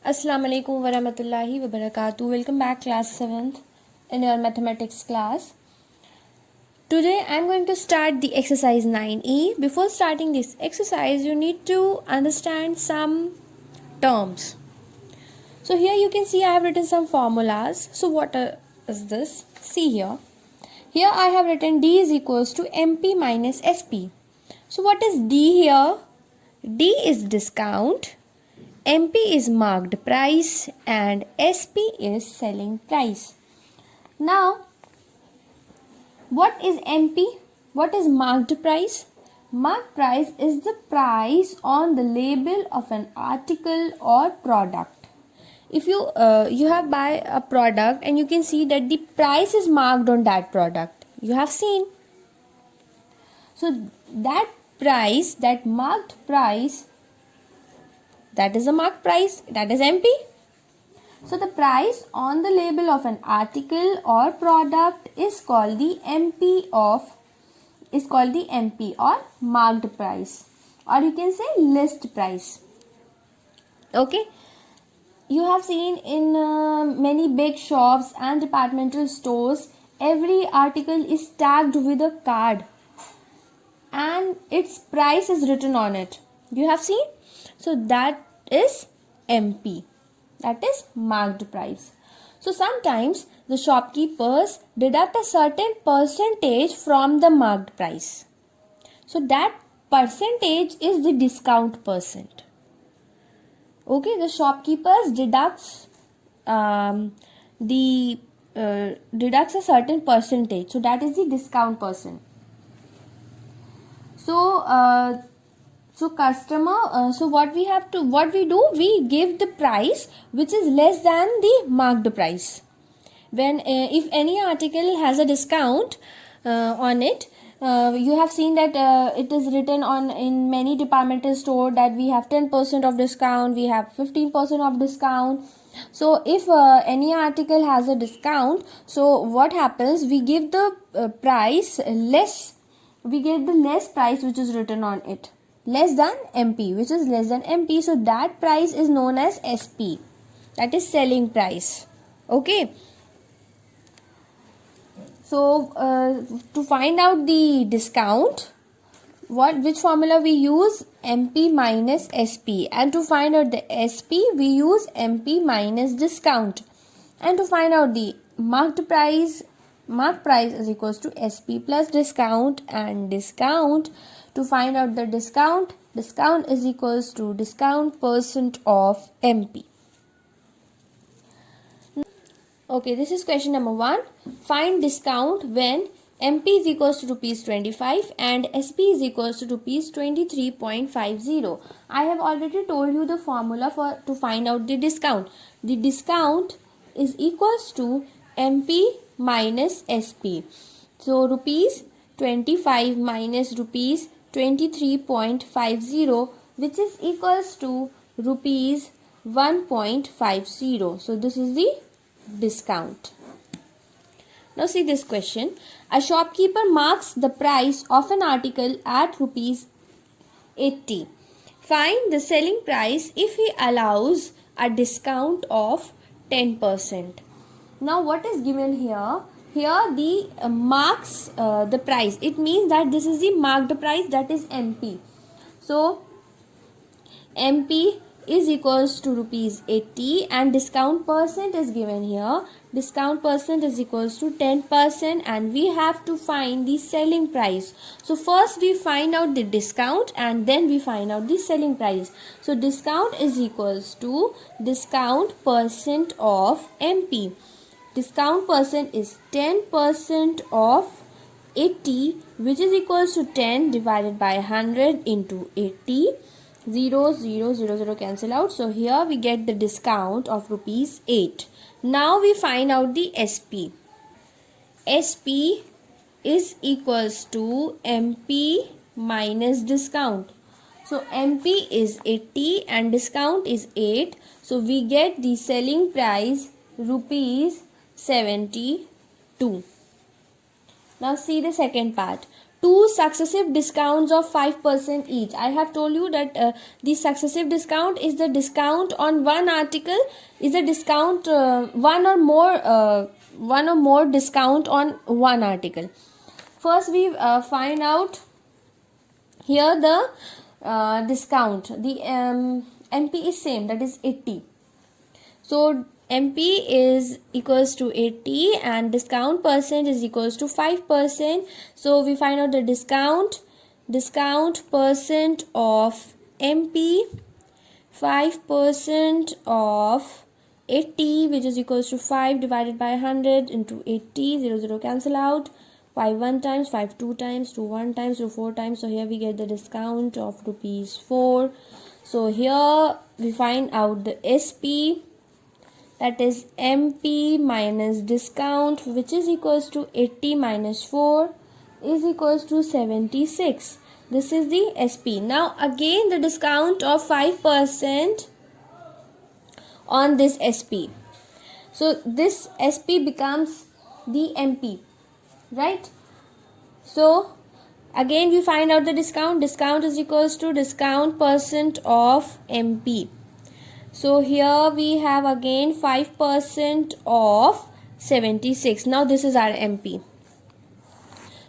Assalamu alaikum warahmatullahi wabarakatuh. Welcome back class 7th in your mathematics class. Today I am going to start the exercise 9e. Before starting this exercise you need to understand some terms. So here you can see I have written some formulas. So what is this? See here. Here I have written D is equals to MP minus SP. So what is D here? D is discount, MP is marked price and SP is selling price. Now, what is MP? What is marked price? Marked price is the price on the label of an article or product. If you have buy a product and you can see that the price is marked on that product, you have seen. So that price, that marked price, that is a marked price, that is MP. So the price on the label of an article or product is called the MP or marked price, or you can say list price. Okay, you have seen in many big shops and departmental stores, every article is tagged with a card and its price is written on it. You have seen? So that is MP, that is marked price. So sometimes the shopkeepers deduct a certain percentage from the marked price. So that percentage is the discount percent. Okay, the shopkeepers deducts deducts a certain percentage. So that is the discount percent. So what we do, we give the price which is less than the marked price. When if any article has a discount on it, you have seen that it is written on in many departmental store that we have 10% of discount, we have 15% of discount. So if any article has a discount, so what happens, we give the price less. We get the less price which is written on it, less than MP, which is less than MP. So that price is known as SP, that is selling price. Okay. So to find out the discount, which formula we use? MP minus SP. And to find out the SP, we use MP minus discount. And to find out the marked price is equals to SP plus discount, and discount, to find out the discount is equals to discount percent of MP. Okay, this is question number 1. Find discount when MP is equals to rupees 25 and SP is equals to rupees 23.50. I have already told you the formula to find out the discount. The discount is equals to MP minus SP. So rupees 25 minus rupees 23.50, which is equals to rupees 1.50. So this is the discount. Now see this question. A shopkeeper marks the price of an article at rupees 80. Find the selling price if he allows a discount of 10%. Now what is given here? Here the marks the price. It means that this is the marked price, that is MP. So MP is equals to rupees 80 and discount percent is given here. Discount percent is equals to 10% and we have to find the selling price. So first we find out the discount and then we find out the selling price. So discount is equals to discount percent of MP. Discount percent is 10% of 80, which is equals to 10 divided by 100 into 80. 0, 0, 0, 0 cancel out. So here we get the discount of rupees 8. Now we find out the SP. SP is equals to MP minus discount. So MP is 80 and discount is 8. So we get the selling price rupees 72. Now see the second part. two successive discounts of 5% each. I have told you that the successive discount is the discount on one article, is a discount one or more discount on one article. First we find out here the discount. The MP is same, that is 80. So MP is equals to 80 and discount percent is equals to 5%. So we find out the discount percent of MP, 5% of 80, which is equals to 5 divided by 100 into 80. 0 0 cancel out. 5 1 times, 5 2 times, 2 1 times, 2 4 times. So here we get the discount of rupees 4. So here we find out the SP, that is MP minus discount, which is equals to 80 minus 4 is equals to 76. This is the SP. Now again the discount of 5% on this SP. So this SP becomes the MP, right? So again we find out the discount. Discount is equals to discount percent of MP. So here we have again 5% of 76. Now this is our MP.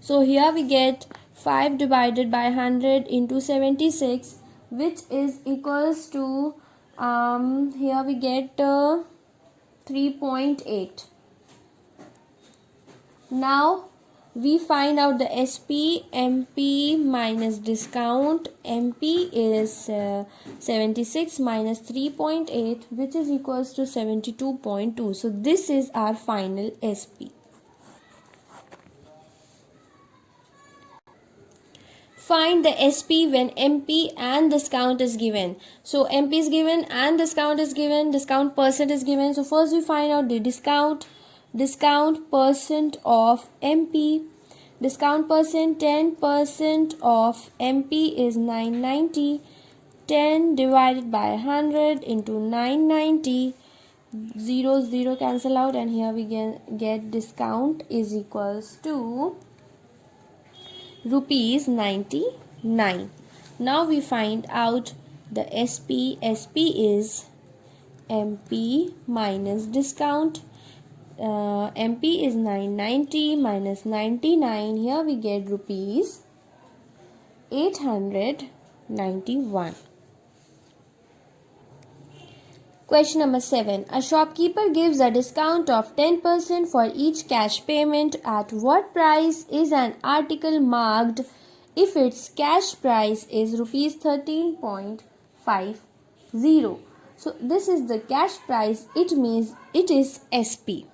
So here we get 5 divided by 100 into 76, which is equals to here we get 3.8. Now we find out the SP. MP minus discount. MP is 76 minus 3.8, which is equals to 72.2. So this is our final SP. Find the SP when MP and discount is given. So MP is given and discount is given. Discount percent is given. So first we find out the discount percent of MP. Discount percent, 10% of MP is 990. 10 divided by 100 into 990. 0 0 cancel out, and here we get discount is equals to rupees 99. Now we find out the SP. SP is MP minus discount. MP is 990 minus 99. Here we get rupees 891. Question number 7. A shopkeeper gives a discount of 10% for each cash payment. At what price is an article marked if its cash price is rupees 13.50? So this is the cash price. It means it is SP.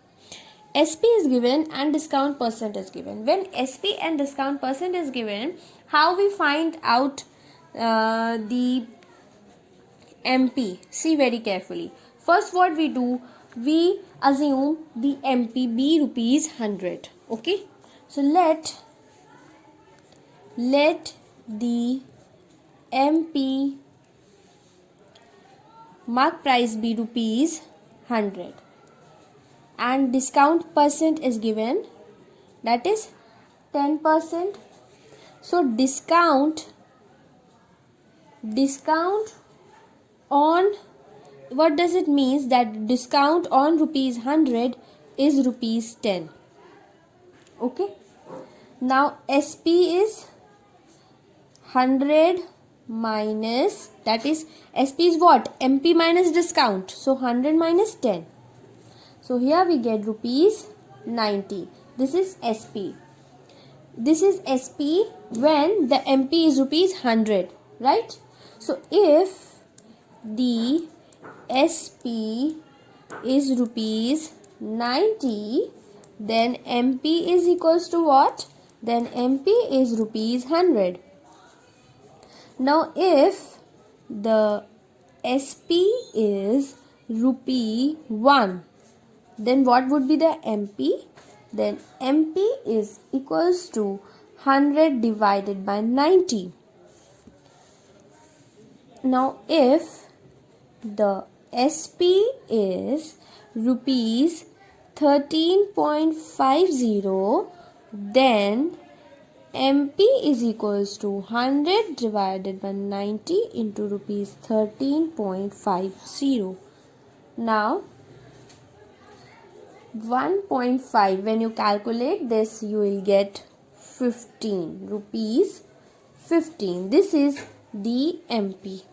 SP is given and discount percent is given. When SP and discount percent is given, how we find out the MP? See very carefully. First what we do, we assume the MP be rupees 100. Okay. So let the MP mark price be rupees 100. And discount percent is given, that is 10%. So discount on, what does it means? That discount on rupees 100 is rupees 10. Okay. Now SP is 100 minus, that is SP is what? MP minus discount. So 100 minus 10. So here we get rupees 90. This is SP. This is SP when the MP is rupees 100, right? So if the SP is rupees 90, then MP is equals to what? Then MP is rupees 100. Now if the SP is rupee 1, then what would be the MP? Then MP is equals to 100 divided by 90. Now if the SP is rupees 13.50, then MP is equals to 100 divided by 90 into rupees 13.50. Now 1.5, when you calculate this, you will get 15 rupees 15. This is the MP.